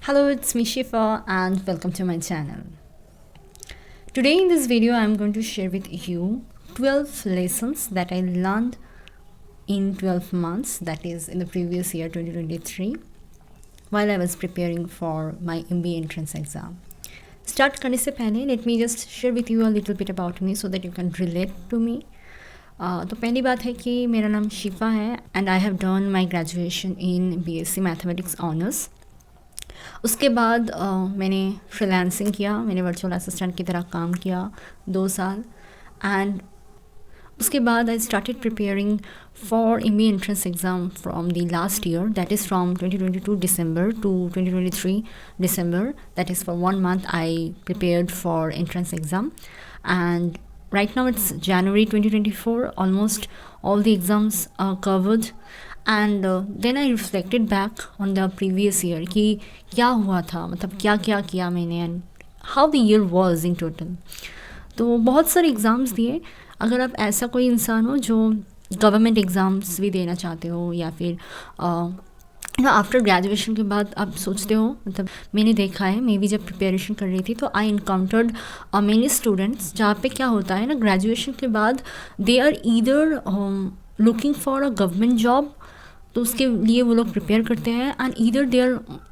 Hello, it's me Shifa and welcome to my channel. Today in this video I am going to share with you 12 lessons that I learned in 12 months, that is in the previous year 2023, while I was preparing for my MBA entrance exam. Start करने से पहले let me just share with you a little bit about me so that you can relate to me. तो पहली बात है कि मेरा नाम शिफा है and I have done my graduation in BSc mathematics honours. उसके बाद मैंने फ्रीलांसिंग किया, मैंने वर्चुअल असिस्टेंट की तरह काम किया 2 साल एंड उसके बाद I started preparing for MBA entrance exam from the last year, that is from 2022 December to 2023 December, that is for 1 month I prepared for entrance exam. And right now it's January 2024, almost all the exams are covered. And then I reflected back on the previous year कि क्या हुआ था, मतलब क्या क्या किया मैंने and how the year was in total. तो बहुत सारे एग्ज़ाम्स दिए. अगर आप ऐसा कोई इंसान हो जो गवर्नमेंट एग्ज़ाम्स भी देना चाहते हो या फिर आफ्टर ग्रेजुएशन के बाद आप सोचते हो, मतलब मैंने देखा है, मैं भी जब प्रिपरेशन कर रही थी तो आई इनकाउंटर्ड मेनी स्टूडेंट्स जहाँ पे क्या होता है ना, ग्रेजुएशन के बाद they are either looking for a government job, तो उसके लिए वो लोग प्रिपेयर करते हैं and either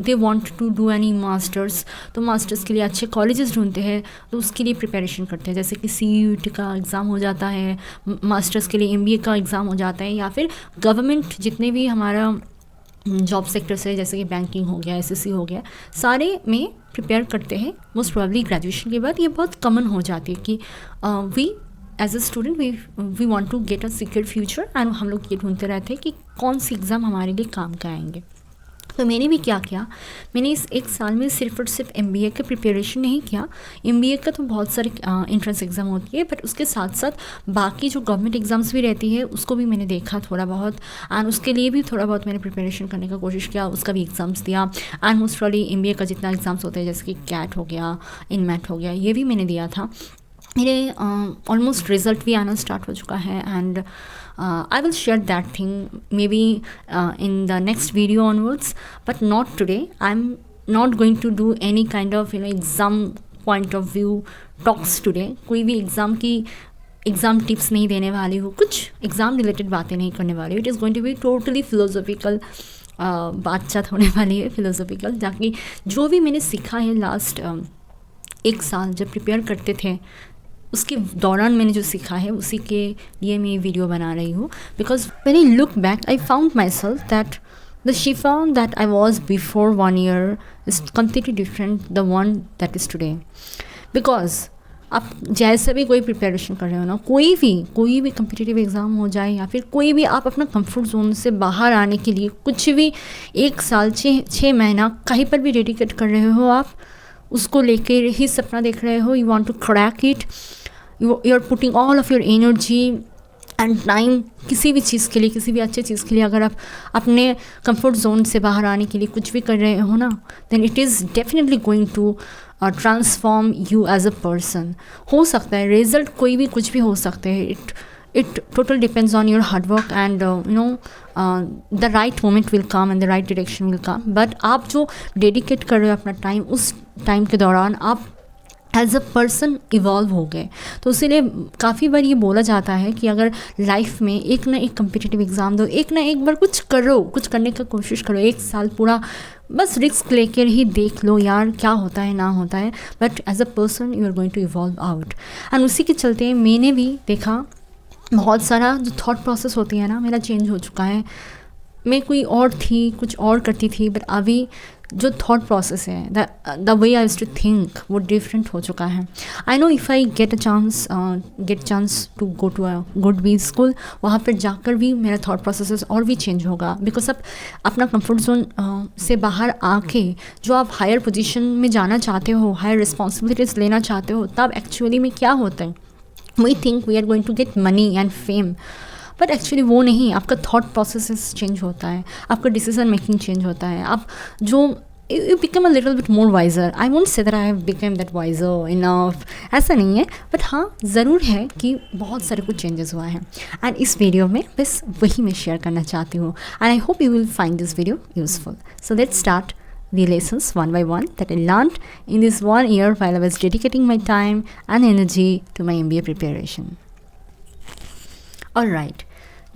they want to do any masters, तो मास्टर्स के लिए अच्छे कॉलेजेस ढूंढते हैं तो उसके लिए प्रिपरेशन करते हैं. जैसे कि CUET का एग्ज़ाम हो जाता है, मास्टर्स के लिए MBA का एग्ज़ाम हो जाता है, या फिर गवर्नमेंट जितने भी हमारा जॉब सेक्टर्स है जैसे कि बैंकिंग हो गया, SSC हो गया, सारे में प्रिपेयर करते हैं. मोस्ट प्रोबेबली ग्रेजुएशन के बाद ये बहुत कॉमन हो जाती है कि we as a student we want to get a secure future and हम लोग ये ढूंढते रहते हैं कि कौन सी एग्ज़ाम हमारे लिए काम का आएंगे. तो मैंने भी क्या किया, मैंने इस 1 साल में सिर्फ और सिर्फ MBA का प्रिपरेशन नहीं किया. MBA का तो बहुत सारे एंट्रेंस एग्ज़ाम होती है, बट उसके साथ साथ बाकी जो गवर्नमेंट एग्ज़ाम्स भी रहती है उसको भी मैंने देखा थोड़ा बहुत एंड उसके लिए भी थोड़ा बहुत मैंने प्रिपरेशन करने का कोशिश किया, उसका भी एग्ज़ाम्स दिया. एंड मोस्ट प्रॉब्ली MBA का जितना एग्ज़ाम्स होते हैं जैसे कि CAT हो गया, INMAT हो गया, ये भी मैंने दिया था. मेरे ऑलमोस्ट रिज़ल्ट भी आना स्टार्ट हो चुका है and I will share that thing maybe in the next video onwards, but not today. I'm not going to do any kind of exam point of view talks today. कोई भी exam की exam tips नहीं देने वाली हूँ, कुछ exam related बातें नहीं करने वाली हूँ. It is going to be totally philosophical बातचीत होने वाली है, फिलोसॉफिकल, ताकि जो भी मैंने सीखा है लास्ट 1 साल जब प्रिपेयर करते थे उसके दौरान मैंने जो सीखा है उसी के लिए मैं ये वीडियो बना रही हूँ. Because when I look back I found my self that the Shifa that I was before 1 year is completely different the one that is today. बिकॉज आप जैसे भी कोई प्रिपरेशन कर रहे हो ना, कोई भी कम्पिटिटिव एग्ज़ाम हो जाए या फिर कोई भी, आप अपना कंफर्ट जोन से बाहर आने के लिए कुछ भी 1 साल 6 महीना कहीं पर भी डेडिकेट कर रहे हो, आप उसको लेकर ही सपना देख रहे हो, you want to crack it, you are putting all of your energy and time किसी भी चीज़ के लिए, किसी भी अच्छे चीज़ के लिए. अगर आप अपने कंफर्ट जोन से बाहर आने के लिए कुछ भी कर रहे हो ना, then it is definitely going to transform you as a person. हो सकता है रिजल्ट कोई भी कुछ भी हो सकते हैं, it total depends on your hard work and the right moment will come and the right direction will come. but आप जो डेडिकेट कर रहे हो अपना टाइम, उस टाइम के दौरान आप एज अ पर्सन इवॉल्व हो गए. तो इसीलिए काफ़ी बार ये बोला जाता है कि अगर लाइफ में एक ना एक कम्पिटिटिव एग्ज़ाम दो, एक ना एक बार कुछ करो, कुछ करने का कोशिश करो, 1 साल पूरा बस रिस्क लेकर ही देख लो यार क्या होता है ना होता है, but as a person you are going to evolve out. And उसी के चलते मैंने भी देखा बहुत सारा जो थॉट प्रोसेस होती है ना, मेरा चेंज हो चुका है. मैं कोई और थी, कुछ और करती थी, बट अभी जो थॉट प्रोसेस है, the way I used to think, वो डिफरेंट हो चुका है. I know if I get chance to go to a good B school, वहाँ पर जाकर भी मेरा थॉट प्रोसेस और भी चेंज होगा. बिकॉज आप अपना कंफर्ट जोन से बाहर आके जो आप हायर पोजीशन में जाना चाहते हो, हायर रिस्पॉन्सिबिलिटीज़ लेना चाहते हो, तब एक्चुअली में क्या होता है, we think we are going to get money and fame, but actually वो नहीं. आपका थॉट प्रोसेस चेंज होता है, आपका डिसीजन मेकिंग चेंज होता है, आप जो you become a little bit more wiser. I won't say that I have become that wiser enough, ऐसा नहीं है, बट हाँ ज़रूर है कि बहुत सारे कुछ चेंजेस हुआ है. एंड इस वीडियो में बस वही मैं शेयर करना चाहती हूँ and I hope you will find this video useful. So let's start the lessons one by one that I learned in this 1 year while I was dedicating my time and energy to my MBA preparation. Alright,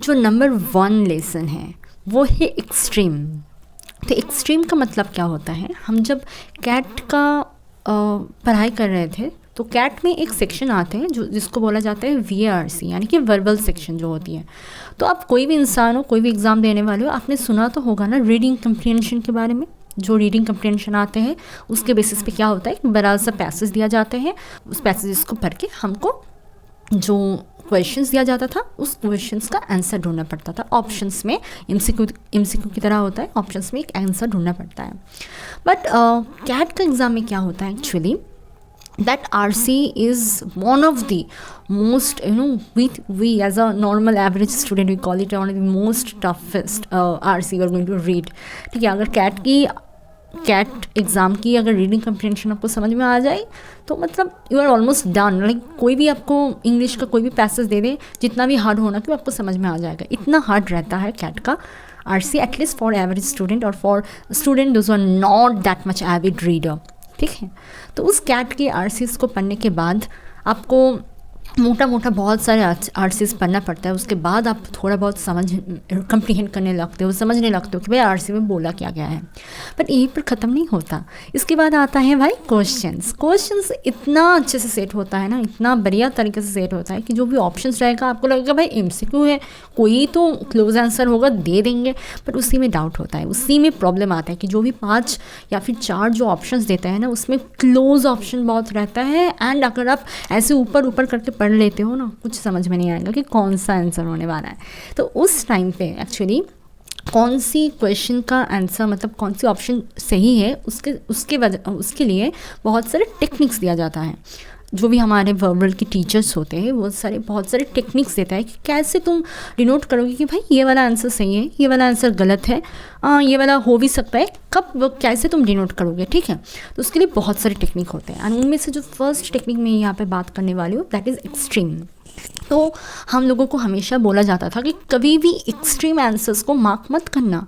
जो number 1 lesson है वो है extreme. तो extreme का मतलब क्या होता है, हम जब कैट का पढ़ाई कर रहे थे तो कैट में एक सेक्शन आते हैं जो जिसको बोला जाता है VARC, यानी कि वर्बल सेक्शन जो होती है. तो आप कोई भी इंसान हो, कोई भी एग्ज़ाम देने वाले हो, आपने सुना तो होगा ना रीडिंग कम्प्रीहेंशन के बारे में. जो रीडिंग कम्प्रीहेंशन आते हैं उसके बेसिस पे क्या होता है, एक बड़ा सा पैसेज दिया जाते हैं, उस पैसेज को पढ़ के हमको जो क्वेश्चंस दिया जाता था उस क्वेश्चंस का आंसर ढूंढना पड़ता था. ऑप्शंस में MCQ की तरह होता है, ऑप्शंस में एक आंसर ढूंढना पड़ता है. बट कैट का एग्ज़ाम में क्या होता है actually, that RC is one of the most, we as a normal average student we call it one of the most toughest RC we are going to read. ठीक है, अगर cat exam की अगर reading comprehension आपको समझ में आ जाए तो मतलब you are almost done. Like कोई भी आपको इंग्लिश का कोई भी पैसेज दे दे, जितना भी हार्ड होना कि आपको समझ में आ जाएगा, इतना हार्ड रहता है कैट का RC, at least for average student और for student those are not that much avid reader. ठीक है, तो उस कैट के RCs को पढ़ने के बाद आपको मोटा मोटा बहुत सारे RCs पढ़ना पड़ता है. उसके बाद आप थोड़ा बहुत कंप्रीहेंड करने लगते हो, समझने लगते हो कि भाई RC में बोला क्या गया है. बट यहीं पर ख़त्म नहीं होता. इसके बाद आता है भाई क्वेश्चंस इतना अच्छे से सेट होता है ना, इतना बढ़िया तरीके से सेट होता है कि जो भी ऑप्शंस रहेगा आपको लगेगा भाई MCQ है, कोई तो क्लोज आंसर होगा, दे देंगे. बट उसी में डाउट होता है, उसी में प्रॉब्लम आता है कि जो भी 5 या फिर 4 जो ऑप्शंस देते हैं ना उसमें क्लोज ऑप्शन बहुत रहता है. एंड अगर आप ऐसे ऊपर करके पढ़ लेते हो ना, कुछ समझ में नहीं आएगा कि कौन सा आंसर होने वाला है. तो उस टाइम पे एक्चुअली कौन सी क्वेश्चन का आंसर, मतलब कौन सी ऑप्शन सही है, उसके लिए बहुत सारे टेक्निक्स दिया जाता है. जो भी हमारे वर्बल के टीचर्स होते हैं वो बहुत सारे टेक्निक्स देता है कि कैसे तुम डिनोट करोगे कि भाई ये वाला आंसर सही है, ये वाला आंसर गलत है, ये वाला हो भी सकता है, कब कैसे तुम डिनोट करोगे. ठीक है, तो उसके लिए बहुत सारे टेक्निक होते हैं. एंड उनमें से जो फर्स्ट टेक्निक मैं यहाँ पे बात करने वाली हूँ दैट इज़ एक्सट्रीम. तो हम लोगों को हमेशा बोला जाता था कि कभी भी एक्सट्रीम आंसर्स को मार्क मत करना.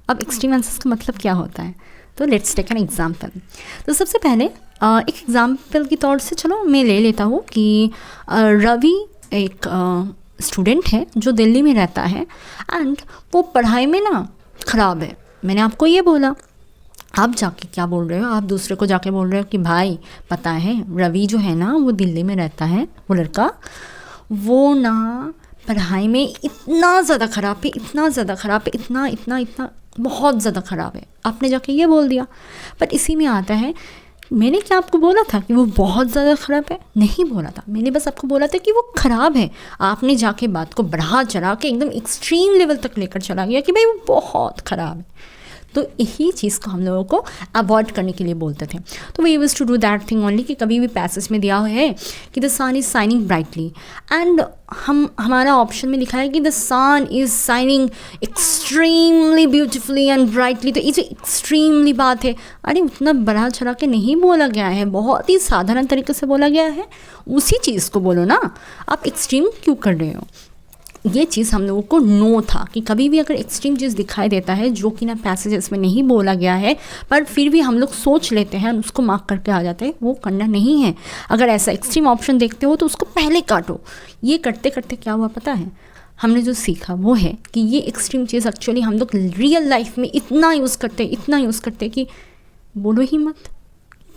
अब एक्सट्रीम आंसर्स का मतलब क्या होता है, तो लेट्स टेक एन एग्जाम्पल. तो सबसे पहले एक एग्ज़ाम्पल के तौर से चलो मैं ले लेता हूँ कि रवि एक स्टूडेंट है जो दिल्ली में रहता है एंड वो पढ़ाई में ना ख़राब है. मैंने आपको ये बोला, आप जाके क्या बोल रहे हो, आप दूसरे को जाके बोल रहे हो कि भाई पता है रवि जो है ना वो दिल्ली में रहता है, वो लड़का वो ना पढ़ाई में इतना ज़्यादा ख़राब है, इतना बहुत ज़्यादा ख़राब है. आपने जाके ये बोल दिया. बट इसी में आता है, मैंने क्या आपको बोला था कि वो बहुत ज़्यादा ख़राब है? नहीं बोला था, मैंने बस आपको बोला था कि वो ख़राब है. आपने जाके बात को बढ़ा चढ़ा के एकदम एक्सट्रीम लेवल तक लेकर चला गया कि भाई वो बहुत ख़राब है. तो यही चीज़ को हम लोगों को अवॉइड करने के लिए बोलते थे. तो we used to do that thing only कि कभी भी पैसेज में दिया हुआ है कि the sun is shining brightly and हमारा ऑप्शन में लिखा है कि the sun is shining extremely beautifully and brightly. तो ये जो एक्सट्रीमली बात है, अरे उतना बढ़ा चढ़ा के नहीं बोला गया है, बहुत ही साधारण तरीके से बोला गया है. उसी चीज़ को बोलो ना, आप एक्सट्रीम क्यों कर रहे हो. ये चीज़ हम लोगों को नो था कि कभी भी अगर एक्सट्रीम चीज़ दिखाई देता है जो कि ना पैसेजेस में नहीं बोला गया है पर फिर भी हम लोग सोच लेते हैं, उसको मार्क करके आ जाते हैं, वो करना नहीं है. अगर ऐसा एक्सट्रीम ऑप्शन देखते हो तो उसको पहले काटो. ये करते करते क्या हुआ पता है, हमने जो सीखा वो है कि ये एक्सट्रीम चीज़ एक्चुअली हम लोग रियल लाइफ में इतना यूज़ करते कि बोलो ही मत.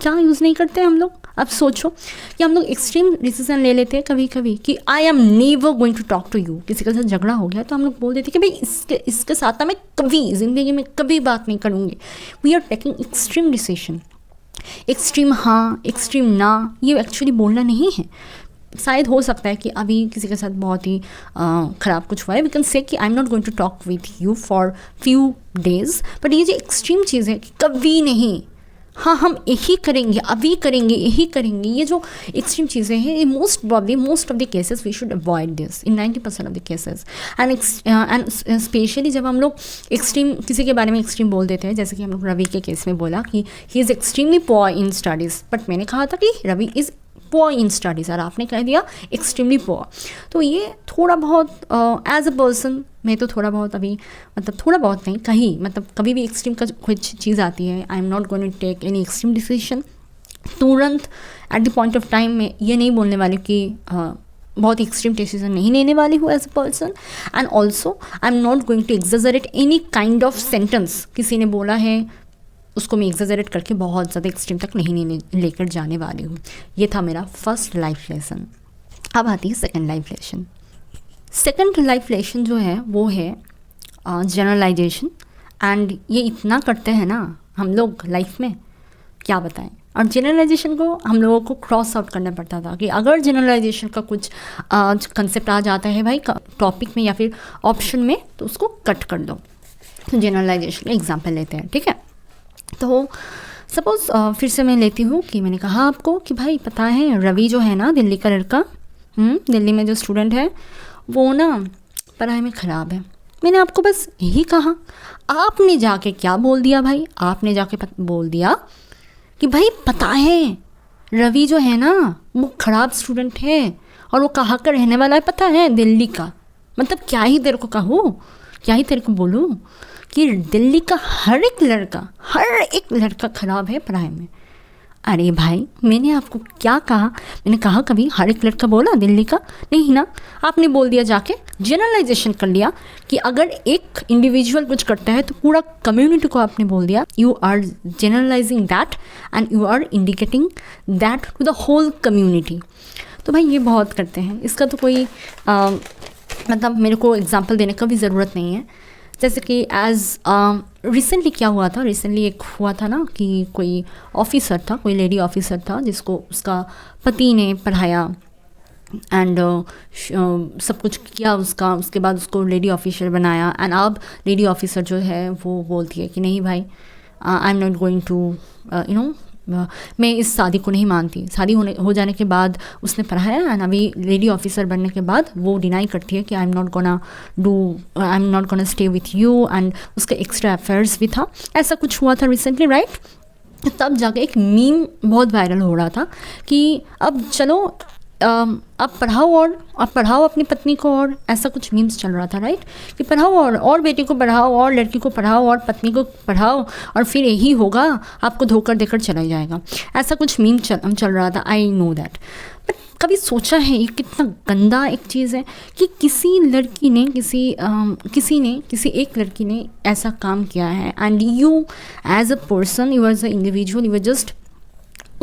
क्या यूज़ नहीं करते हम लोग. अब सोचो कि हम लोग एक्सट्रीम डिसीजन ले लेते हैं कभी कभी कि I am never going to talk to you. किसी के साथ झगड़ा हो गया तो हम लोग बोल देते कि भाई इसके साथ ना मैं कभी ज़िंदगी में कभी बात नहीं करूँगी. We are taking extreme decision. Extreme हाँ, एक्सट्रीम ना, ये एक्चुअली बोलना नहीं है. शायद हो सकता है कि अभी किसी के साथ बहुत ही ख़राब कुछ हुआ है, वी कैन से कि I am not going to talk with you for few days. But ये जो एक्सट्रीम चीज़ है कि कभी नहीं, हाँ हम यही करेंगे, अभी करेंगे, यही करेंगे, ये जो एक्सट्रीम चीज़ें हैं ये most of the cases we should avoid this in 90% of the cases. And specially जब हम लोग एक्सट्रीम किसी के बारे में एक्सट्रीम बोल देते हैं, जैसे कि हम लोग रवि के केस में बोला कि he is extremely poor in studies. But मैंने कहा था कि Ravi is poor in studies, और आपने कह दिया एक्सट्रीमली पुअर। तो ये थोड़ा बहुत एज अ पर्सन मैं तो थोड़ा बहुत अभी मतलब थोड़ा बहुत नहीं कहीं मतलब कभी भी एक्सट्रीम का कुछ चीज़ आती है, I am not going to take any extreme decision तुरंत at the point of time. में ये नहीं बोलने वाली कि बहुत एक्सट्रीम डिसीजन नहीं लेने वाली हूँ as a person. And also I am not going to exaggerate any kind of sentence. किसी ने बोला है उसको मैं एग्जैजरेट करके बहुत ज़्यादा एक्सट्रीम तक नहीं लेकर जाने वाली हूँ। ये था मेरा फर्स्ट लाइफ लेसन। अब आती है second life lesson. Second life lesson जो है वो है जनरलाइजेशन। एंड ये इतना करते हैं ना हम लोग लाइफ में, क्या बताएं। और जनरलाइजेशन को हम लोगों को क्रॉस आउट करना पड़ता था कि अगर जनरलाइजेशन का कुछ कंसेप्ट आ जाता है भाई टॉपिक में या फिर ऑप्शन में, तो उसको कट कर दो। तो जनरलाइजेशन का एग्जाम्पल लेते हैं, ठीक है। तो सपोज़ फिर से मैं लेती हूँ कि मैंने कहा आपको कि भाई पता है रवि जो है ना, दिल्ली का लड़का, दिल्ली में जो स्टूडेंट है, वो ना पढ़ाई में ख़राब है। मैंने आपको बस यही कहा, आपने जाके क्या बोल दिया भाई, आपने जाके बोल दिया कि भाई पता है रवि जो है ना वो ख़राब स्टूडेंट है और वो कहाँ का रहने वाला है पता है, दिल्ली का। मतलब क्या ही तेरे को कहूँ, क्या ही तेरे को बोलूँ कि दिल्ली का हर एक लड़का ख़राब है पढ़ाई में। अरे भाई मैंने आपको क्या कहा, मैंने कहा कभी हर एक लड़का बोला दिल्ली का? नहीं ना। आपने बोल दिया, जाके जनरलाइजेशन कर लिया कि अगर एक इंडिविजुअल कुछ करता है तो पूरा कम्युनिटी को आपने बोल दिया। You are generalising that and you are indicating that to the whole community. तो भाई ये बहुत करते हैं, इसका तो कोई मतलब मेरे को एग्जाम्पल देने का भी ज़रूरत नहीं है। जैसे कि एज रिसेंटली क्या हुआ था, रिसेंटली एक हुआ था ना कि कोई ऑफिसर था, कोई लेडी ऑफिसर था जिसको उसका पति ने पढ़ाया एंड सब कुछ किया उसका, उसके बाद उसको लेडी ऑफिसर बनाया। एंड अब लेडी ऑफिसर जो है वो बोलती है कि नहीं भाई I am not going to मैं इस शादी को नहीं मानती। शादी हो जाने के बाद उसने पढ़ाया एंड अभी लेडी ऑफिसर बनने के बाद वो डिनाई करती है कि I am not gonna stay with you, and उसका एक्स्ट्रा अफेयर्स भी था। ऐसा कुछ हुआ था रिसेंटली, राइट। तब जाके एक मीम बहुत वायरल हो रहा था कि अब चलो आप पढ़ाओ अपनी पत्नी को, और ऐसा कुछ मीम्स चल रहा था, राइट, कि पढ़ाओ और बेटी को पढ़ाओ और लड़की को पढ़ाओ और पत्नी को पढ़ाओ और फिर यही होगा, आपको धोकर देकर चला जाएगा। ऐसा कुछ मीम चल रहा था। आई नो दैट, बट कभी सोचा है ये कितना गंदा एक चीज़ है कि किसी एक लड़की ने ऐसा काम किया है and you as a person, you as a individual, you are just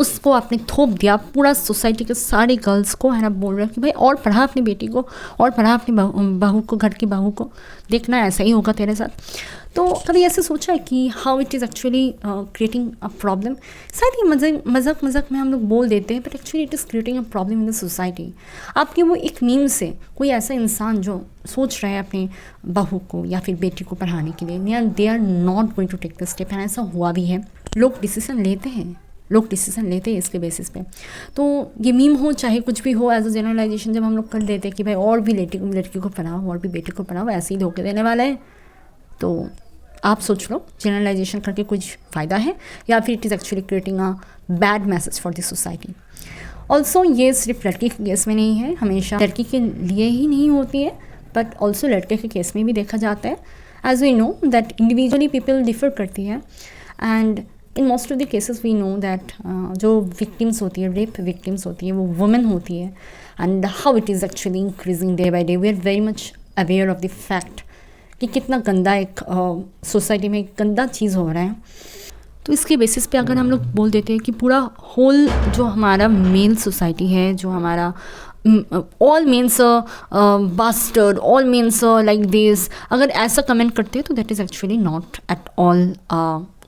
उसको आपने थोप दिया पूरा सोसाइटी के सारे गर्ल्स को, है ना, बोल रहे कि भाई और पढ़ा अपनी बेटी को, और पढ़ा अपनी बहू को, घर की बहू को, देखना ऐसा ही होगा तेरे साथ। तो कभी ऐसे सोचा है कि how it is actually creating a problem. शायद ये मजाक में हम लोग बोल देते हैं, but actually it is creating a problem in the society. आपके वो एक मीम से कोई ऐसा इंसान जो सोच रहा है अपनी बहू को या फिर बेटी को पढ़ाने के लिए, they are not going to take the step. And ऐसा हुआ भी है, लोग डिसीजन लेते हैं इसके बेसिस पे। तो ये मीम हो चाहे कुछ भी हो, एज अ जनरलाइजेशन जब हम लोग कर देते हैं कि भाई और भी लड़की को पढ़ाओ और भी बेटी को पढ़ाओ, ऐसे ही धोखे देने वाला है, तो आप सोच लो जनरलाइजेशन करके कुछ फ़ायदा है या फिर it is actually creating a bad message for the society. Also ये सिर्फ लड़की के केस में नहीं है, हमेशा लड़की के लिए ही नहीं होती है, बट ऑल्सो लड़के के केस में भी देखा जाता है। As we know that individually people differ करती है, and in most of the cases we know that जो विक्टिम्स होती है, रेप विक्टिम्स होती है, वो वुमेन होती है। And how it is actually increasing day by day, we are very much aware of the fact कि कितना गंदा एक सोसाइटी में एक गंदा चीज़ हो रहा है। तो इसके बेसिस पे अगर हम लोग बोल देते हैं कि पूरा होल जो हमारा मेल सोसाइटी है, जो हमारा all means bastard, all means like this, अगर ऐसा कमेंट करते हैं तो that is actually not at all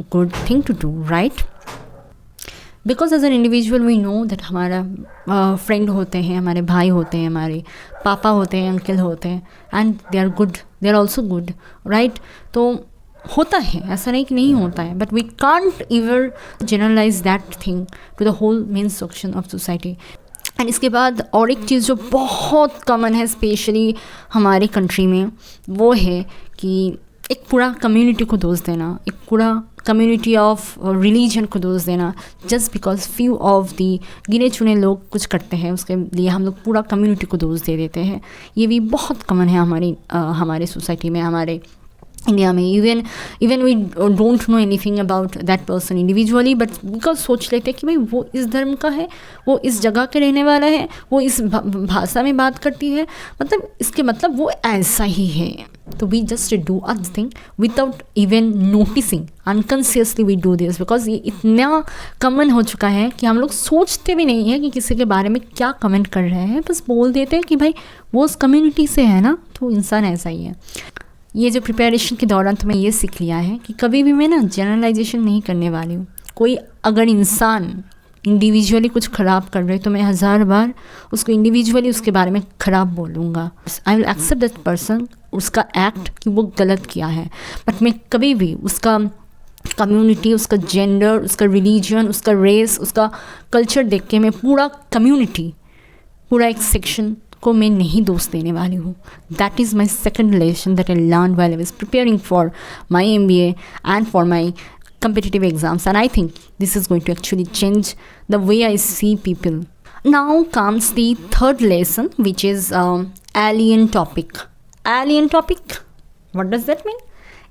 good thing to do, right. Because as an individual we know that हमारा फ्रेंड होते हैं, हमारे भाई होते हैं, हमारे पापा होते हैं, अंकल होते हैं, and they are good, they are also good, right. तो होता है, ऐसा नहीं कि नहीं होता है, but we can't ever generalise that thing to the whole men section of society. And इसके बाद और एक चीज़ जो बहुत कॉमन है स्पेशली हमारे कंट्री में, वो है कि एक पूरा कम्युनिटी को दोष देना, एक पूरा कम्युनिटी ऑफ रिलीजन को दोष देना just because few of the गिने चुने लोग कुछ करते हैं, उसके लिए हम लोग पूरा कम्युनिटी को दोष दे देते हैं। ये भी बहुत कॉमन है हमारे सोसाइटी में, हमारे इंडिया में। Even we don't know anything about that person individually, but because सोच लेते हैं कि भाई वो इस धर्म का है, वो इस जगह के रहने वाला है, वो इस भाषा में बात करती है, मतलब इसके मतलब वो ऐसा ही है। तो we just do a thing without even noticing, unconsciously we do this, because ये इतना कॉमन हो चुका है कि हम लोग सोचते भी नहीं है कि किसी के बारे में क्या कमेंट कर रहे हैं, बस बोल देते हैं कि भाई वो उस कम्युनिटी से है ना, तो इंसान ऐसा ही है। ये जो प्रिपरेशन के दौरान तो मैं ये सीख लिया है कि कभी भी मैं ना जनरलाइजेशन नहीं करने वाली हूँ। कोई अगर इंसान इंडिविजुअली कुछ ख़राब कर रहे तो मैं 1000 बार उसको इंडिविजुअली उसके बारे में ख़राब बोलूँगा। I will accept that person, उसका एक्ट कि वो गलत किया है, बट मैं कभी भी उसका कम्युनिटी, उसका जेंडर, उसका रिलीजन, उसका रेस, उसका कल्चर देख के मैं पूरा कम्युनिटी, पूरा एक सेक्शन को मैं नहीं दोस्त देने वाली हूँ। That is my second lesson that I learn while I was preparing for my MBA and for my competitive exams, and I think this is going to actually change the way I see people. Now comes the third lesson, which is alien topic. Alien topic, what does that mean?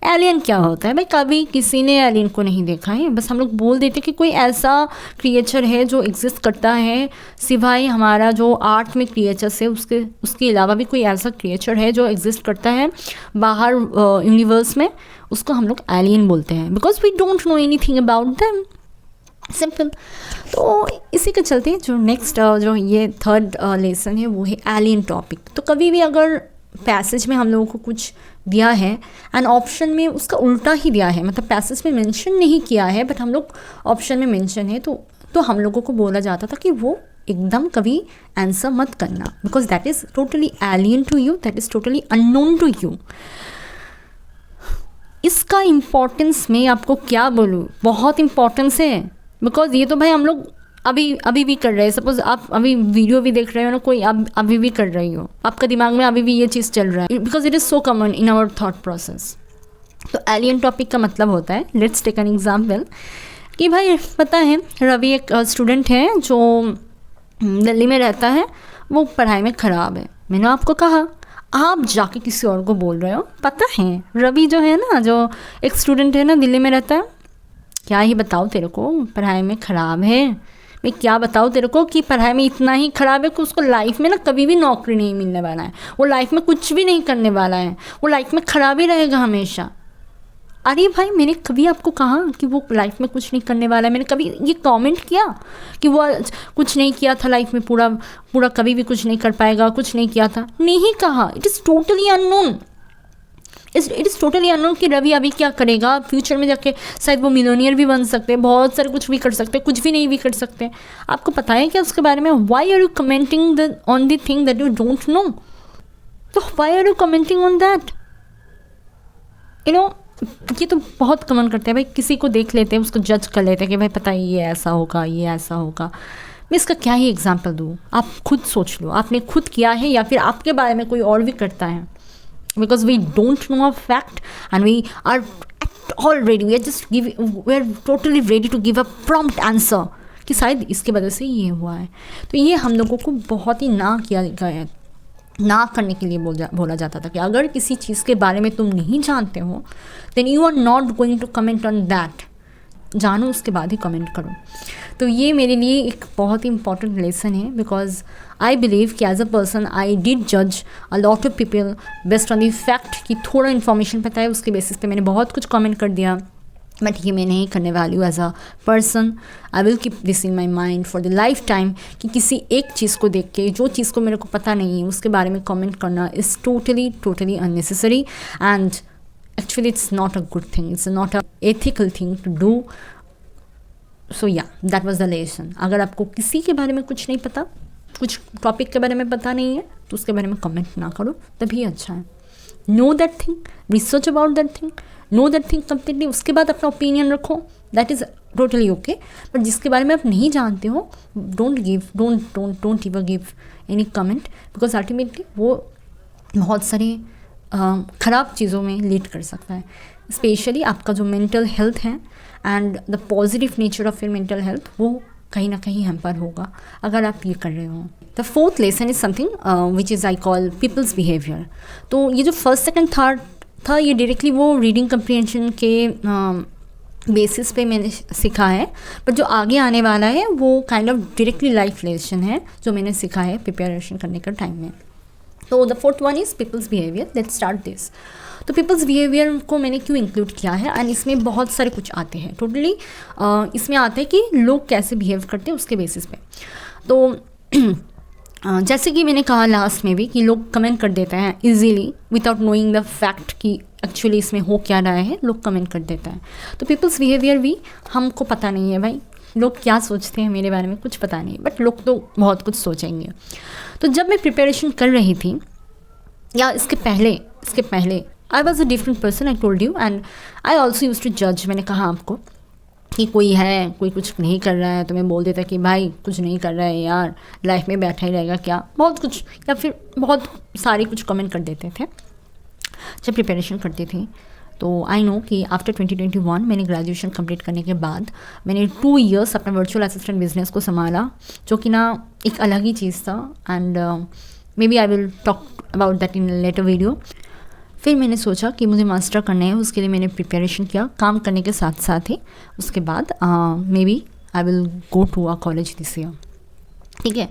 Alien क्या होता है भाई? कभी किसी ने alien को नहीं देखा है, बस हम लोग बोल देते कि कोई ऐसा क्रिएचर है जो एग्जिस्ट करता है, सिवाय हमारा जो आर्ट में क्रिएचर्स है उसके अलावा भी कोई ऐसा क्रिएचर है जो एग्जिस्ट करता है बाहर यूनिवर्स में, उसको हम लोग एलियन बोलते हैं, because we don't know anything about them, simple. तो इसी के चलते जो नेक्स्ट जो ये थर्ड लेसन है वो है एलियन टॉपिक। तो कभी भी अगर पैसेज में हम लोगों को कुछ दिया है एंड ऑप्शन में उसका उल्टा ही दिया है, मतलब पैसेज में मेंशन नहीं किया है बट हम लोग ऑप्शन में मेंशन है, तो हम लोगों को बोला जाता था कि वो एकदम कभी आंसर मत करना, because that is totally alien to you, that is totally unknown to you. इसका इम्पोर्टेंस मैं आपको क्या बोलूँ, बहुत इम्पोर्टेंस है, बिकॉज ये तो भाई हम लोग अभी भी कर रहे हैं। सपोज आप अभी वीडियो भी देख रहे हो ना, कोई आप अभी भी कर रही हो, आपका दिमाग में अभी भी ये चीज़ चल रहा है, because it is so common in our thought process. तो एलियन टॉपिक का मतलब होता है, लेट्स टेक एन एग्जाम्पल कि भाई पता है रवि एक स्टूडेंट है जो दिल्ली में रहता है, वो पढ़ाई में ख़राब है। मैंने आपको कहा, आप जाके किसी और को बोल रहे हो, पता है रवि जो है ना, जो एक स्टूडेंट है ना दिल्ली में रहता है, क्या ही बताओ तेरे को, पढ़ाई में ख़राब है। मैं क्या बताऊँ तेरे को कि पढ़ाई में इतना ही ख़राब है कि उसको लाइफ में ना कभी भी नौकरी नहीं मिलने वाला है, वो लाइफ में कुछ भी नहीं करने वाला है, वो लाइफ में ख़राब ही रहेगा हमेशा। अरे भाई मैंने कभी आपको कहा कि वो लाइफ में कुछ नहीं करने वाला है? मैंने कभी ये कमेंट किया कि वो कुछ नहीं किया था लाइफ में, पूरा कभी भी कुछ नहीं कर पाएगा, कुछ नहीं किया था? नहीं कहा। It is totally unknown, it is totally unknown कि रवि अभी क्या करेगा, फ्यूचर में जाके शायद वो मिलियनियर भी बन सकते हैं, बहुत सारे कुछ भी कर सकते हैं, कुछ भी नहीं भी कर सकते। आपको पता है क्या उसके बारे में? Why are you commenting on the thing that you don't know? तो why are you commenting on that? You know, ये तो बहुत कमेंट करते हैं भाई, किसी को देख लेते हैं, उसको जज कर लेते हैं कि भाई पता है ये ऐसा होगा, ये ऐसा होगा। मैं इसका क्या ही एग्जाम्पल दूँ, आप खुद सोच लो, आपने खुद किया है या फिर आपके बारे में कोई और भी करता है? Because we don't know a fact and we are totally ready to give a prompt answer कि शायद इसकी वजह से ये हुआ है। तो ये हम लोगों को बहुत ही ना किया गया, ना करने के लिए बोला जाता था कि अगर किसी चीज़ के बारे में तुम नहीं जानते हो then you are not going to comment on that, जानो उसके बाद ही कमेंट करो। तो ये मेरे लिए एक बहुत ही इंपॉर्टेंट लेसन है, बिकॉज आई बिलीव कि as a person I did जज a lot of people based on the fact कि थोड़ा इन्फॉर्मेशन पता है, उसके बेसिस पे मैंने बहुत कुछ कमेंट कर दिया, बट ये मैं नहीं करने वाली हूँ as a person. I will keep this in my mind for the life time कि किसी एक चीज़ को देख के, जो चीज़ को मेरे को पता नहीं है उसके बारे में कमेंट करना is totally unnecessary and actually it's not a good thing, it's not a ethical thing to do. So yeah, that was the lesson. अगर आपको किसी के बारे में कुछ नहीं पता, कुछ टॉपिक के बारे में पता नहीं है, तो उसके बारे में कमेंट ना करो, तभी अच्छा है। Know that thing, research about that thing, know that thing completely, उसके बाद अपना ओपिनियन रखो, that is totally okay. But जिसके बारे में आप नहीं जानते हो, don't even give any comment, because ultimately वो बहुत सारे ख़राब चीज़ों में लीड कर सकता है, स्पेशली आपका जो मेंटल हेल्थ है and the positive nature of your mental health वो कहीं ना कहीं हैम्पर होगा अगर आप ये कर रहे हो। The fourth lesson is something which is I call peoples behaviour. तो ये जो फर्स्ट सेकेंड थर्ड था ये डायरेक्टली वो रीडिंग कम्प्रीहेंशन के बेसिस पे मैंने सीखा है, बट जो आगे आने वाला है वो kind of directly life lesson है जो मैंने सीखा है प्रिपरेशन करने का टाइम में। तो the fourth one is peoples behaviour. Let's start this. तो पीपल्स बिहेवियर को मैंने क्यों इंक्लूड किया है, एंड इसमें बहुत सारे कुछ आते हैं टोटली इसमें आते हैं कि लोग कैसे बिहेव करते हैं उसके बेसिस पे। तो जैसे कि मैंने कहा लास्ट में भी कि लोग कमेंट कर देते हैं easily without knowing the fact कि एक्चुअली इसमें हो क्या रहा है, लोग कमेंट कर देते हैं। तो पीपल्स बिहेवियर भी हमको पता नहीं है भाई, लोग क्या सोचते हैं मेरे बारे में कुछ पता नहीं, बट लोग तो बहुत कुछ सोचेंगे। तो जब मैं प्रिपरेशन कर रही थी या इसके पहले I was a different person, I told you, and I also use to जज। मैंने कहा आपको कि कोई कुछ नहीं कर रहा है तो मैं बोल देता कि भाई कुछ नहीं कर रहा है यार, लाइफ में बैठा ही रहेगा क्या, बहुत कुछ, या फिर बहुत सारे कुछ कमेंट कर देते थे जब प्रिपरेशन करती थी। तो आई नो कि आफ्टर 2021 मैंने ग्रेजुएशन कंप्लीट करने के बाद मैंने 2 years अपना वर्चुअल असिस्टेंट बिजनेस को संभाला, जो कि ना एक अलग ही चीज़ था, and maybe I will talk about that in later video. फिर मैंने सोचा कि मुझे मास्टर करना है, उसके लिए मैंने प्रिपरेशन किया काम करने के साथ साथ ही। उसके बाद maybe I will go to a college this year, ठीक है।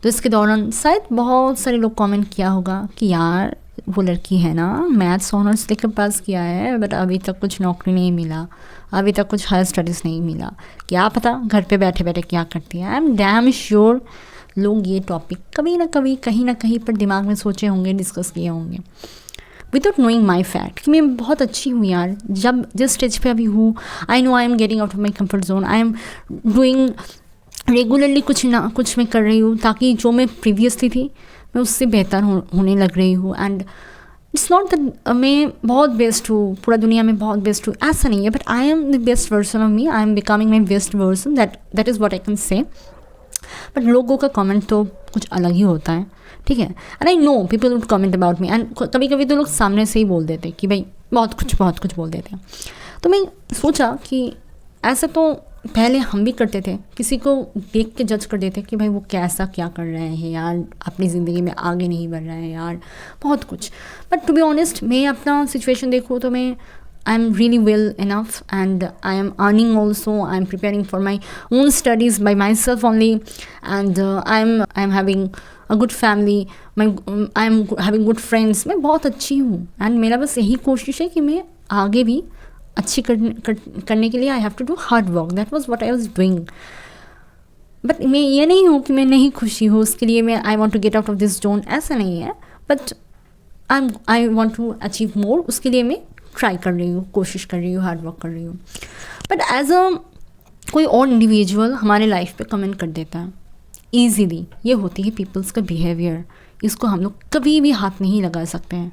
तो इसके दौरान शायद बहुत सारे लोग कमेंट किया होगा कि यार वो लड़की है ना मैथ्स ऑनर्स लेकर पास किया है बट अभी तक कुछ नौकरी नहीं मिला, अभी तक कुछ हायर स्टडीज़ नहीं मिला, क्या पता घर पे बैठे बैठे क्या करती है। आई एम डैम श्योर लोग ये टॉपिक कभी ना कभी कहीं ना कहीं पर दिमाग में सोचे होंगे, डिस्कस किए होंगे विदाउट नोइंग माई फैक्ट कि मैं बहुत अच्छी हूँ यार, जब जिस स्टेज पे अभी हूँ। I know I am getting out of my comfort zone, I am doing regularly कुछ ना कुछ मैं कर रही हूँ ताकि जो मैं प्रीवियसली थी मैं उससे बेहतर होने लग रही हूँ। एंड इट्स नॉट दैट मैं बहुत बेस्ट हूँ, पूरा दुनिया में बहुत बेस्ट हूँ, ऐसा नहीं है, but I am the best version of me, I am becoming my best version, that is what I can say. But लोगों का कमेंट तो कुछ अलग ही होता है, ठीक है। And I know people would comment about me, and कभी कभी तो लोग सामने से ही बोल देते कि भाई बहुत कुछ बोल देते हैं। तो मैं सोचा कि ऐसा तो पहले हम भी करते थे, किसी को देख के जज कर देते कि भाई वो कैसा क्या कर रहे हैं यार, अपनी ज़िंदगी में आगे नहीं बढ़ रहे हैं यार, बहुत कुछ। बट टू बी ऑनेस्ट मैं अपना सिचुएशन देखूँ तो मैं I am really well enough, and I am earning also, I am preparing for my own studies by my self only, and I am having a good family, I am having good friends. मैं बहुत अच्छी हूँ, and मेरा बस यही कोशिश है कि मैं आगे भी अच्छी करने के लिए I have to do hard work. That was what I was doing. But मैं ये नहीं हूँ कि मैं नहीं खुशी हूँ उसके लिए मैं I want to get out of this zone, ऐसा नहीं है। But I want to achieve more, उसके लिए मैं ट्राई कर रही हूँ, कोशिश कर रही हूँ, हार्ड वर्क कर रही हूँ। बट एज अ कोई और इंडिविजुअल हमारे लाइफ पे कमेंट कर देता है ईजीली, ये होती है पीपल्स का बिहेवियर, इसको हम लोग कभी भी हाथ नहीं लगा सकते हैं।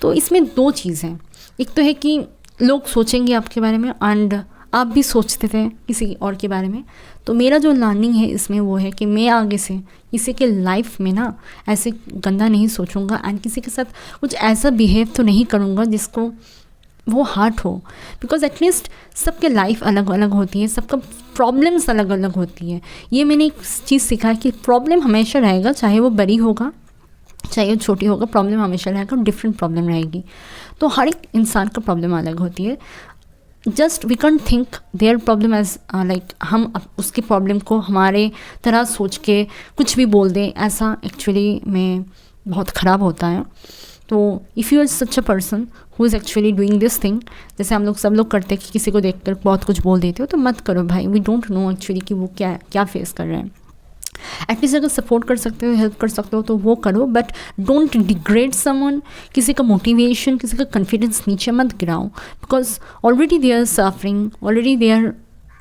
तो इसमें 2 चीज़ हैं, एक तो है कि लोग सोचेंगे आपके बारे में, एंड आप भी सोचते थे किसी और के बारे में। तो मेरा जो लर्निंग है इसमें वो है कि मैं आगे से किसी के लाइफ में ना ऐसे गंदा नहीं सोचूंगा, एंड किसी के साथ कुछ ऐसा बिहेव तो नहीं करूँगा जिसको वो हार्ट हो, बिकॉज एटलीस्ट सबके लाइफ अलग अलग होती है, सबका प्रॉब्लम्स अलग अलग होती है। ये मैंने एक चीज़ सीखा है कि प्रॉब्लम हमेशा रहेगा, चाहे वो बड़ी होगा चाहे वो छोटी होगा, प्रॉब्लम हमेशा रहेगा, डिफरेंट प्रॉब्लम रहेगी। तो हर एक इंसान का प्रॉब्लम अलग होती है। Just we can think their problem as like हम उसके प्रॉब्लम को हमारे तरह सोच के कुछ भी बोल दें, ऐसा एक्चुअली में बहुत ख़राब होता है। तो if you are such a person who is actually doing this thing, जैसे हम लोग सब लोग करते हैं कि किसी को देखकर बहुत कुछ बोल देते हो, तो मत करो भाई। वी डोंट नो एक्चुअली कि वो क्या फेस कर रहे हैं। एटलीस्ट अगर सपोर्ट कर सकते हो, हेल्प कर सकते हो तो वो करो, बट डोंट डिग्रेड समवन। किसी का मोटिवेशन, किसी का कॉन्फिडेंस नीचे मत गिराओ, because already they are suffering, already they are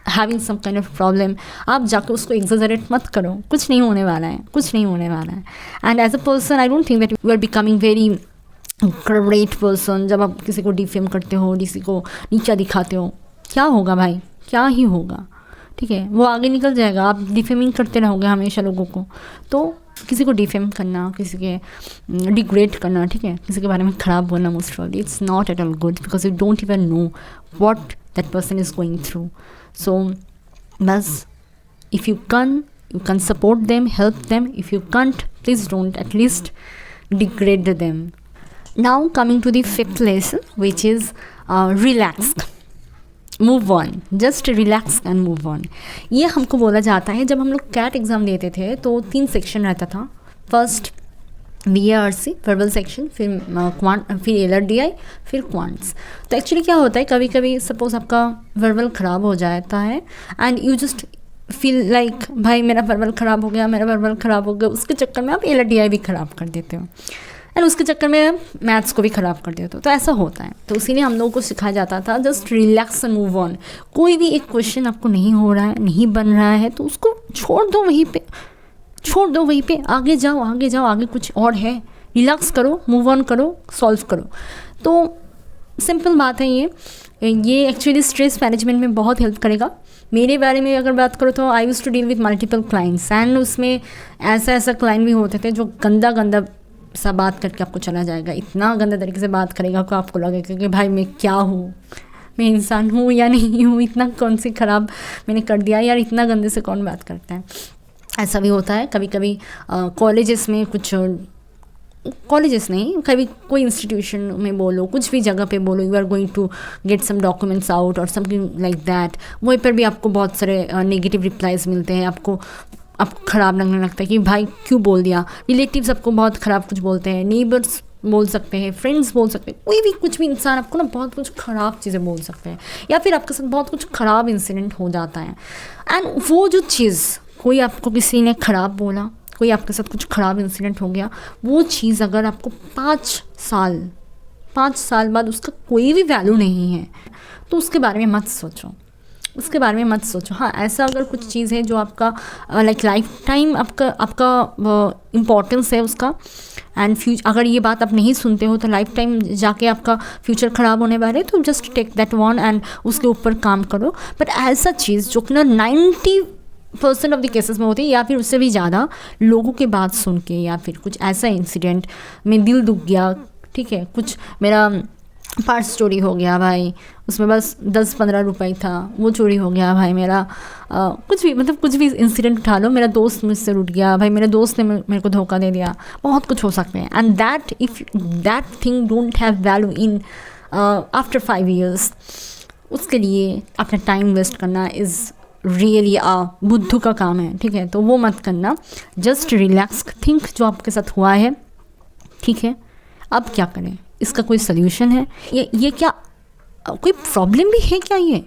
having some kind of problem. आप जाकर उसको एक्सैजरेट मत करो, कुछ नहीं होने वाला है, कुछ नहीं होने वाला है। And as a person I don't think that you are becoming very great person जब आप किसी को डिफेम करते हो, किसी को नीचा दिखाते हो। क्या होगा भाई, क्या ही होगा, ठीक है, वो आगे निकल जाएगा। आप डिफेमिंग करते रहोगे हमेशा लोगों को, तो किसी को डिफेम करना, किसी के डिग्रेड करना, ठीक है, किसी के बारे में ख़राब बोलना, most probably it's not at all good, because you don't even know what that person is going through. So बस if you can support them, help them. If you can't, please don't at least degrade them. Now coming to the fifth lesson, which is relax, move on, just relax and move on. ये हमको बोला जाता है. जब हम लोग cat exam देते थे तो 3 सेक्शन रहता था. फर्स्ट VARC वर्बल सेक्शन, फिर LRDI, फिर क्वांट्स. तो एक्चुअली क्या होता है, कभी कभी सपोज आपका वर्बल ख़राब हो जाता है and you just feel like भाई मेरा वर्बल ख़राब हो गया, उसके चक्कर में आप LRDI भी ख़राब कर देते हो एंड उसके चक्कर में मैथ्स को भी ख़राब कर देते हो. तो ऐसा होता है. तो इसीलिए हम लोगों को सिखाया जाता था just relax and move on. कोई भी एक क्वेश्चन आपको नहीं हो रहा है, नहीं बन रहा है, तो उसको छोड़ दो वहीं पे, आगे जाओ, आगे कुछ और है. रिलैक्स करो, मूव ऑन करो, सॉल्व करो. तो सिंपल बात है ये एक्चुअली स्ट्रेस मैनेजमेंट में बहुत हेल्प करेगा. मेरे बारे में अगर बात करो तो I used to deal with multiple clients and उसमें ऐसा क्लाइंट भी होते थे जो गंदा सा बात करके आपको चला जाएगा. इतना गंदा तरीके से बात करेगा कि आपको लगेगा कि भाई मैं क्या हूँ, मैं इंसान हूँ या नहीं हूँ, इतना कौन सी ख़राब मैंने कर दिया यार, इतना गंदे से कौन बात करता है. ऐसा भी होता है कभी कभी. कॉलेजेस में कभी कोई इंस्टीट्यूशन में बोलो, कुछ भी जगह पे बोलो, you are going to get some documents out और समथिंग लाइक दैट. वहीं पर भी आपको बहुत सारे नेगेटिव रिप्लाइज मिलते हैं. आपको ख़राब लगने लगता है कि भाई क्यों बोल दिया. रिलेटिव्स आपको बहुत ख़राब कुछ बोलते हैं, नेबर्स बोल सकते हैं, फ्रेंड्स बोल सकते हैं, कोई भी कुछ भी इंसान आपको ना बहुत कुछ ख़राब चीज़ें बोल सकते हैं, या फिर आपके साथ बहुत कुछ ख़राब इंसिडेंट हो जाता है. एंड वो जो चीज़, कोई आपको किसी ने ख़राब बोला, कोई आपके साथ कुछ ख़राब इंसिडेंट हो गया, वो चीज़ अगर आपको 5 साल बाद उसका कोई भी वैल्यू नहीं है तो उसके बारे में मत सोचो. हाँ, ऐसा अगर कुछ चीज़ है जो आपका लाइक लाइफ टाइम आपका इम्पोर्टेंस है उसका, एंड अगर ये बात आप नहीं सुनते हो तो लाइफ टाइम जाके आपका फ्यूचर ख़राब होने वाला है, तो just take that one and उसके ऊपर काम करो. बट ऐसा चीज़ जो कि ना 90% ऑफ द केसेस में होती है, या फिर उससे भी ज़्यादा लोगों की बात सुन के, या फिर कुछ ऐसा इंसिडेंट में दिल दुख गया, ठीक है, कुछ मेरा पर्स चोरी हो गया भाई, उसमें बस 10-15 रुपये था, वो चोरी हो गया भाई मेरा. कुछ भी इंसिडेंट उठा लो, मेरा दोस्त मुझसे रुठ गया भाई, मेरे दोस्त ने मेरे को धोखा दे दिया, बहुत कुछ हो सकते हैं. And that if that thing don't have value in after 5 years, उसके लिए अपना टाइम वेस्ट करना इज़ रियली बुद्धू का काम है, ठीक है. तो वो मत करना. जस्ट रिलैक्स, थिंक जो आपके साथ हुआ है, ठीक है, अब क्या करें, इसका कोई सल्यूशन है, ये क्या कोई प्रॉब्लम भी है क्या, ये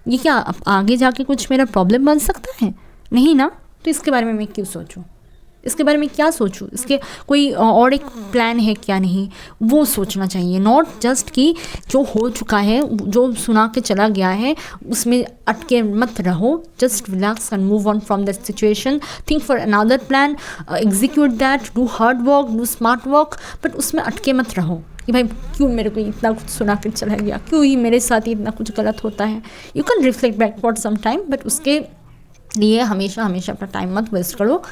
क्या आगे जाके कुछ मेरा प्रॉब्लम बन सकता है, नहीं ना. तो इसके बारे में मैं क्यों सोचूं, इसके बारे में क्या सोचूं, इसके कोई और एक प्लान है क्या, नहीं, वो सोचना चाहिए. नॉट जस्ट कि जो हो चुका है, जो सुना के चला गया है, उसमें अटके मत रहो. Just relax and move on from that situation. Think for another plan, execute that, do hard work, do smart work, but उसमें अटके मत रहो कि भाई क्यों मेरे को इतना कुछ सुना कर चला गया, क्यों ही मेरे साथ ही इतना कुछ गलत होता है. You can reflect back for some time, but उसके लिए हमेशा अपना टाइम मत वेस्ट करो.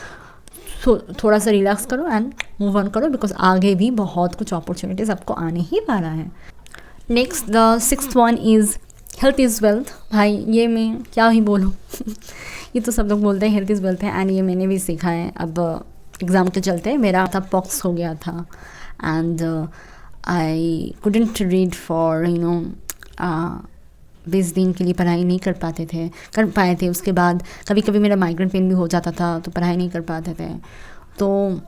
थोड़ा सा रिलैक्स करो एंड मूव ऑन करो, बिकॉज आगे भी बहुत कुछ अपॉर्चुनिटीज़ आपको आने ही वाला है. Next, the 6th one is health is wealth. भाई ये मैं क्या ही बोलूँ ये तो सब लोग बोलते हैं हेल्थ इज़ वेल्थ है, एंड ये मैंने भी सीखा है. अब एग्ज़ाम के चलते मेरा था पॉक्स हो गया था, and I couldn't read for 20 दिन के लिए पढ़ाई नहीं कर पाए थे. उसके बाद कभी कभी मेरा माइग्रेन पेन भी हो जाता था, तो पढ़ाई नहीं कर पाते थे. तो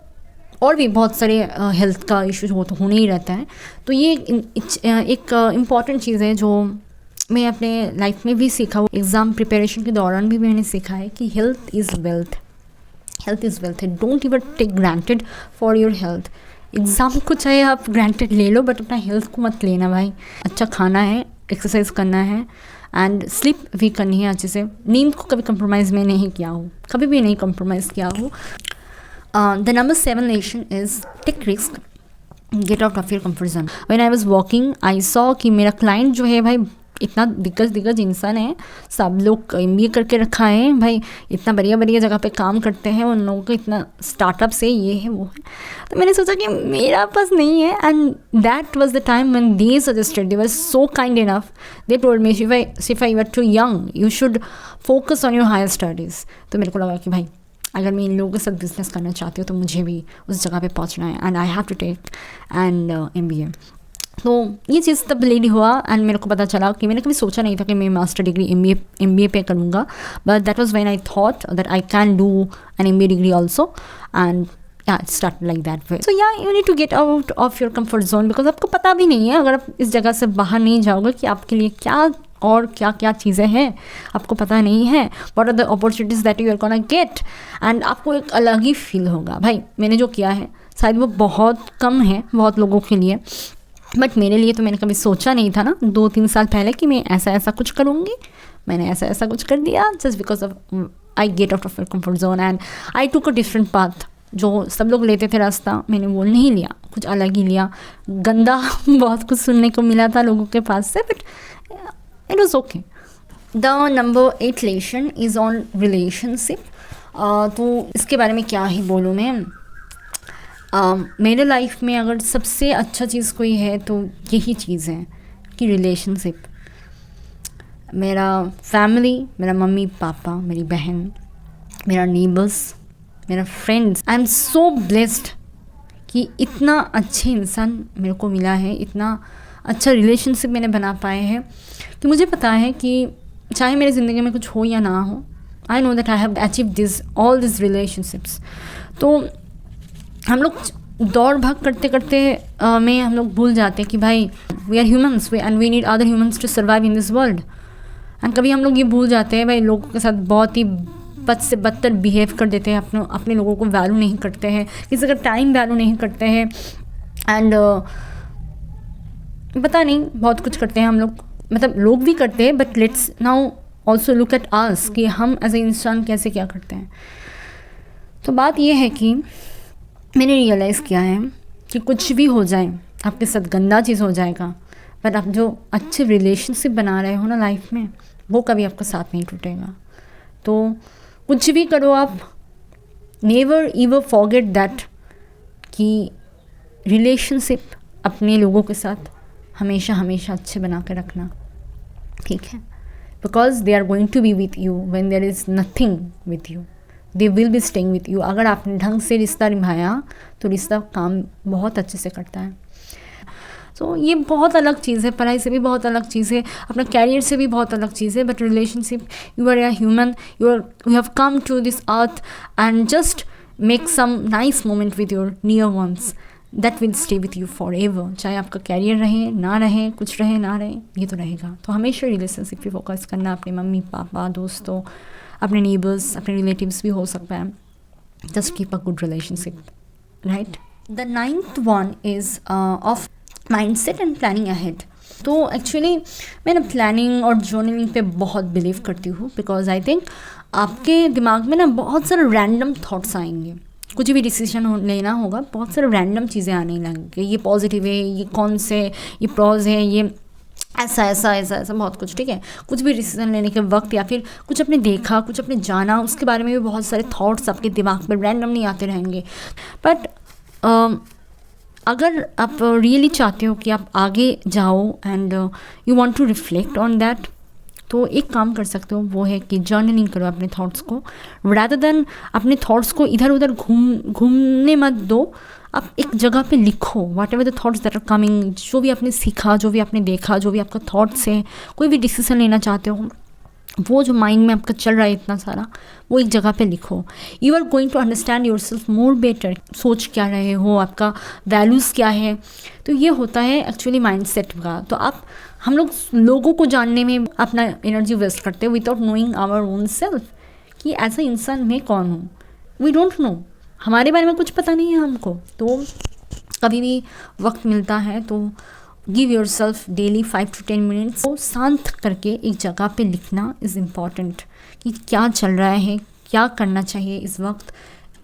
और भी बहुत सारे हेल्थ का इश्यूज होने ही रहता है. तो ये एक इम्पॉर्टेंट चीज़ है जो मैं अपने लाइफ में भी सीखा, एग्ज़ाम प्रिपरेशन के दौरान भी मैंने सीखा है कि हेल्थ इज़ वेल्थ है. Don't ever take granted for your health. Exam को चाहे आप ग्रांटेड ले लो, बट अपना हेल्थ को मत लेना भाई. अच्छा खाना है, एक्सरसाइज करना है, एंड स्लीप भी करनी है अच्छे से. नींद को कभी कंप्रोमाइज़ में नहीं किया हो, कभी भी नहीं कंप्रोमाइज़ किया हो. The number 7 lesson is take risk, get out of your comfort zone. When I was walking, I saw कि मेरा क्लाइंट जो है भाई इतना दिग्गज इंसान है, सब लोग MBA करके रखा है भाई, इतना बढ़िया जगह पे काम करते हैं, उन लोगों को इतना स्टार्टअप से ये है वो है। तो मैंने सोचा कि मेरा पास नहीं है, and that was the time when they suggested, they were so kind enough, they told me Shifa you are too young, you should focus on your higher studies. तो मेरे को लगा कि भाई अगर मैं इन लोगों के साथ बिजनेस करना चाहती हूँ तो मुझे भी उस जगह पे पहुँचना है, and I have to take and MBA। तो ये चीज़ तब लेडी हुआ, एंड मेरे को पता चला कि मैंने कभी सोचा नहीं था कि मैं मास्टर डिग्री MBA पे करूँगा, but that was when I thought that I can do an MBA degree also, and it started like that way. So yeah, you need to get out of your comfort zone, because आपको पता भी नहीं है, अगर आप इस जगह से बाहर नहीं जाओगे कि आपके लिए क्या और क्या क्या चीज़ें हैं, आपको पता नहीं है what are the opportunities that you are gonna get, and आपको एक अलग ही फील होगा। भाई मैंने जो किया है शायद वो बहुत कम है बहुत लोगों के लिए, बट मेरे लिए तो मैंने कभी सोचा नहीं था ना 2-3 साल पहले कि मैं ऐसा कुछ करूँगी। मैंने ऐसा कुछ कर दिया just because of I get out of your comfort zone, and I took a different path. जो सब लोग लेते थे रास्ता, मैंने वो नहीं लिया, कुछ अलग ही लिया। गंदा बहुत कुछ सुनने को मिला था लोगों के पास से, but it was okay. The number 8 lesson is on relationship. तो इसके बारे में क्या ही बोलूँ मैं। मेरे लाइफ में अगर सबसे अच्छा चीज़ कोई है तो यही चीज़ है कि रिलेशनशिप। मेरा फैमिली, मेरा मम्मी पापा, मेरी बहन, मेरा नेबर्स, मेरा friends, I am so blessed कि इतना अच्छे इंसान मेरे को मिला है, इतना अच्छा रिलेशनशिप मैंने बना पाए हैं कि मुझे पता है कि चाहे मेरी ज़िंदगी में कुछ हो या ना हो, I know that I have achieve this all this relationships. तो हम लोग दौड़ भाग करते करते में हम लोग भूल जाते हैं कि भाई we are humans and we need other humans to survive in this world. And कभी हम लोग ये भूल जाते हैं भाई, लोगों के साथ बहुत ही बद से बदतर बिहेव कर देते हैं, अपने लोगों को वैल्यू नहीं करते हैं, किसी का टाइम वैल्यू नहीं करते हैं, एंड पता नहीं बहुत कुछ करते हैं हम लोग, मतलब लोग भी करते हैं, but let's now also look at us कि हम एज ए इंसान कैसे क्या करते हैं। तो बात यह है कि मैंने रियलाइज़ किया है कि कुछ भी हो जाए, आपके साथ गंदा चीज़ हो जाएगा, पर आप जो अच्छे रिलेशनशिप बना रहे हो ना लाइफ में, वो कभी आपका साथ नहीं टूटेगा। तो कुछ भी करो आप, नेवर एवर फॉरगेट दैट कि रिलेशनशिप अपने लोगों के साथ हमेशा अच्छे बना के रखना, ठीक है। Because they are going to be with you when there is nothing with you, they will be staying with you. अगर आपने ढंग से रिश्ता निभाया तो रिश्ता काम बहुत अच्छे से करता है। तो ये बहुत अलग चीज़ है, पढ़ाई से भी बहुत अलग चीज़ है, अपना कैरियर से भी बहुत अलग चीज़ है, but relationship, you are a human, you have come to this earth and just make some nice moment with your near ones, that will stay with you forever. चाहे आपका कैरियर रहे ना रहे, कुछ रहे ना रहे, ये तो रहेगा। तो हमेशा रिलेशनशिप पे फोकस करना, अपने मम्मी पापा, दोस्तों, अपने नेबर्स, अपने रिलेटिव्स भी हो सकता है। Just keep a good relationship, right. The 9th one is of mindset and planning ahead. तो एक्चुअली मैं ना प्लानिंग और जर्नलिंग पे बहुत बिलीव करती हूँ, बिकॉज आई थिंक आपके दिमाग में ना बहुत सारे रैंडम थॉट्स आएंगे। कुछ भी डिसीजन लेना होगा, बहुत सारे रैंडम चीज़ें आने लगेंगी, ये पॉजिटिव है, ये कौन से, ये प्रॉज है, ये ऐसा बहुत कुछ, ठीक है। कुछ भी डिसीजन लेने के वक्त या फिर कुछ आपने देखा, कुछ आपने जाना, उसके बारे में भी बहुत सारे थॉट्स आपके दिमाग में रैंडमली आते रहेंगे। बट अगर आप रियली चाहते हो कि आप आगे जाओ and you want to reflect on that, तो एक काम कर सकते हो, वो है कि जर्नलिंग करो अपने थॉट्स को, रादर देन अपने थॉट्स को इधर उधर घूमने मत दो। आप एक जगह पे लिखो whatever the thoughts that are coming, जो भी आपने सीखा, जो भी आपने देखा, जो भी आपका थॉट्स है, कोई भी डिसीजन लेना चाहते हो, वो जो माइंड में आपका चल रहा है इतना सारा, वो एक जगह पे लिखो। You are going to understand yourself more better. सोच क्या रहे हो, आपका वैल्यूज़ क्या है, तो ये होता है एक्चुअली माइंडसेट का। तो आप हम लोग लोगों को जानने में अपना एनर्जी वेस्ट करते हैं without knowing our own self, कि ऐसा इंसान मैं कौन हूँ। वी डोंट नो, हमारे बारे में कुछ पता नहीं है हमको। तो कभी भी वक्त मिलता है तो give your self daily 5 to 10 minutes को शांत करके एक जगह पे लिखना इज़ इम्पॉर्टेंट, कि क्या चल रहा है, क्या करना चाहिए इस वक्त,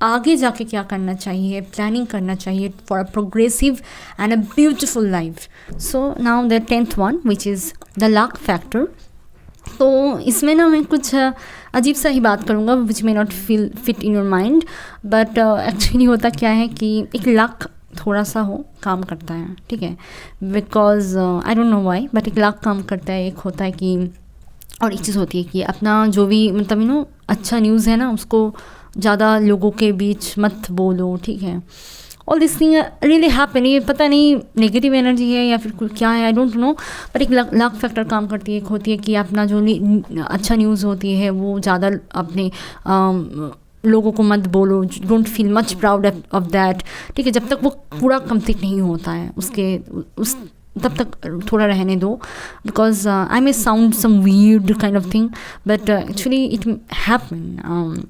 आगे जाके क्या करना चाहिए, प्लानिंग करना चाहिए for a progressive and a beautiful life. So now the 10th one which is the luck factor. तो इसमें ना मैं कुछ अजीब सा ही बात करूँगा which may not feel fit in your mind, but actually होता क्या है कि एक लक थोड़ा सा हो काम करता है, ठीक है, because I don't know why, but एक लक काम करता है. एक होता है कि, और एक चीज़ होती है कि अपना जो भी मतलब अच्छा न्यूज़ है ना उसको ज़्यादा लोगों के बीच मत बोलो, ठीक है. All this thing really happen. ये पता नहीं नेगेटिव एनर्जी है या फिर क्या है, आई डोंट नो, पर एक लक फैक्टर काम करती है. एक होती है कि अपना जो अच्छा न्यूज़ होती है वो ज़्यादा अपने लोगों को मत बोलो, don't feel much proud of that, ठीक है, जब तक वो पूरा कंप्लीट नहीं होता है उस तब तक थोड़ा रहने दो, because I may sound some weird kind of thing, but actually it happen,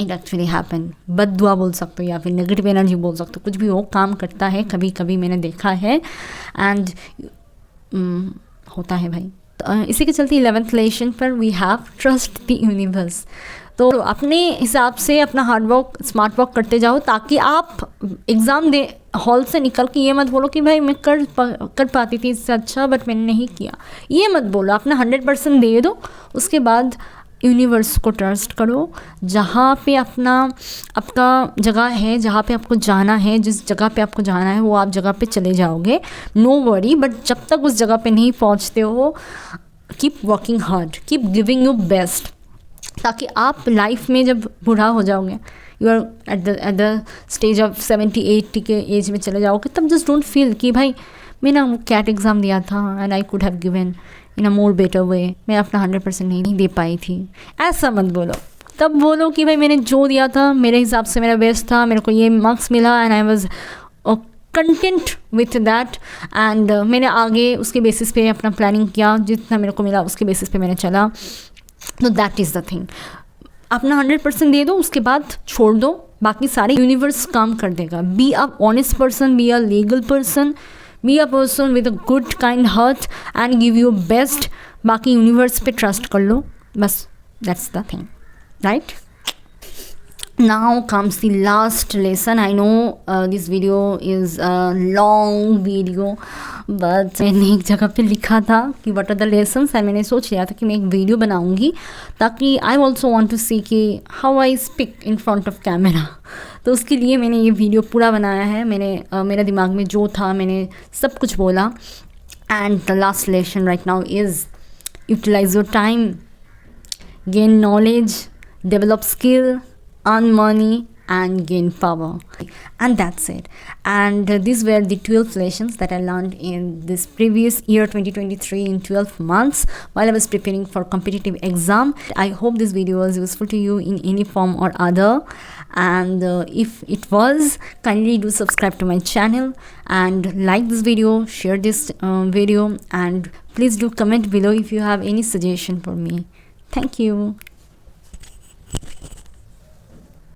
it actually happen. बद दुआ बोल सकते हो या फिर नेगेटिव एनर्जी बोल सकते हो, कुछ भी हो काम करता है कभी कभी, मैंने देखा है एंड होता है भाई. तो इसी के चलते 11th लेसन पर we have trust the universe. तो अपने हिसाब से अपना हार्ड वर्क स्मार्ट वर्क करते जाओ, ताकि आप एग्ज़ाम दे हॉल से निकल के ये मत बोलो कि भाई मैं कर पाती थी इससे अच्छा बट मैंने नहीं किया. ये मत बोलो, अपना 100% दे दो. उसके बाद यूनिवर्स को ट्रस्ट करो. जहाँ पे आपका जगह है, जहाँ पे आपको जाना है, जिस जगह पे आपको जाना है वो आप जगह पे चले जाओगे, नो वरी. बट जब तक उस जगह पे नहीं पहुँचते हो, keep working hard, keep giving you best, ताकि आप लाइफ में जब बूढ़ा हो जाओगे, you are at the stage of 70-80 के एज में चले जाओगे, तब जस्ट डोंट फील कि भाई मैं ना वो कैट एग्ज़ाम दिया था and I could have given in a more better way, मैं अपना 100% नहीं दे पाई थी. ऐसा मत बोलो. तब बोलो कि भाई मैंने जो दिया था मेरे हिसाब से मेरा बेस्ट था, मेरे को ये मार्क्स मिला and I was content with that, and मैंने आगे उसके बेसिस पे अपना प्लानिंग किया, जितना मेरे को मिला उसके बेसिस पे मैंने चला. तो दैट इज़ द थिंग. अपना 100% दे दो, उसके बाद छोड़ दो, बाकी सारे यूनिवर्स काम कर देगा. Be a honest person, be a legal person, be a person with a good kind heart and give you best. बाकी यूनिवर्स पे ट्रस्ट कर लो, बस that's the thing, right. Now comes the last lesson. I know this video is a long video, but मैंने एक जगह पे लिखा था कि what are the lessons, और मैंने सोच लिया था कि मैं एक वीडियो बनाऊंगी, ताकि I also want to see कि how I speak in front of camera. तो उसके लिए मैंने ये वीडियो पूरा बनाया है. मेरे दिमाग में जो था मैंने सब कुछ बोला. And the last lesson right now is utilize your time, gain knowledge, develop skill, earn money and gain power, and that's it. And these were the 12 lessons that I learned in this previous year 2023 in 12 months while I was preparing for competitive exam. I hope this video was useful to you in any form or other, and if it was, kindly do subscribe to my channel and like this video, share this video, and please do comment below if you have any suggestion for me. Thank you.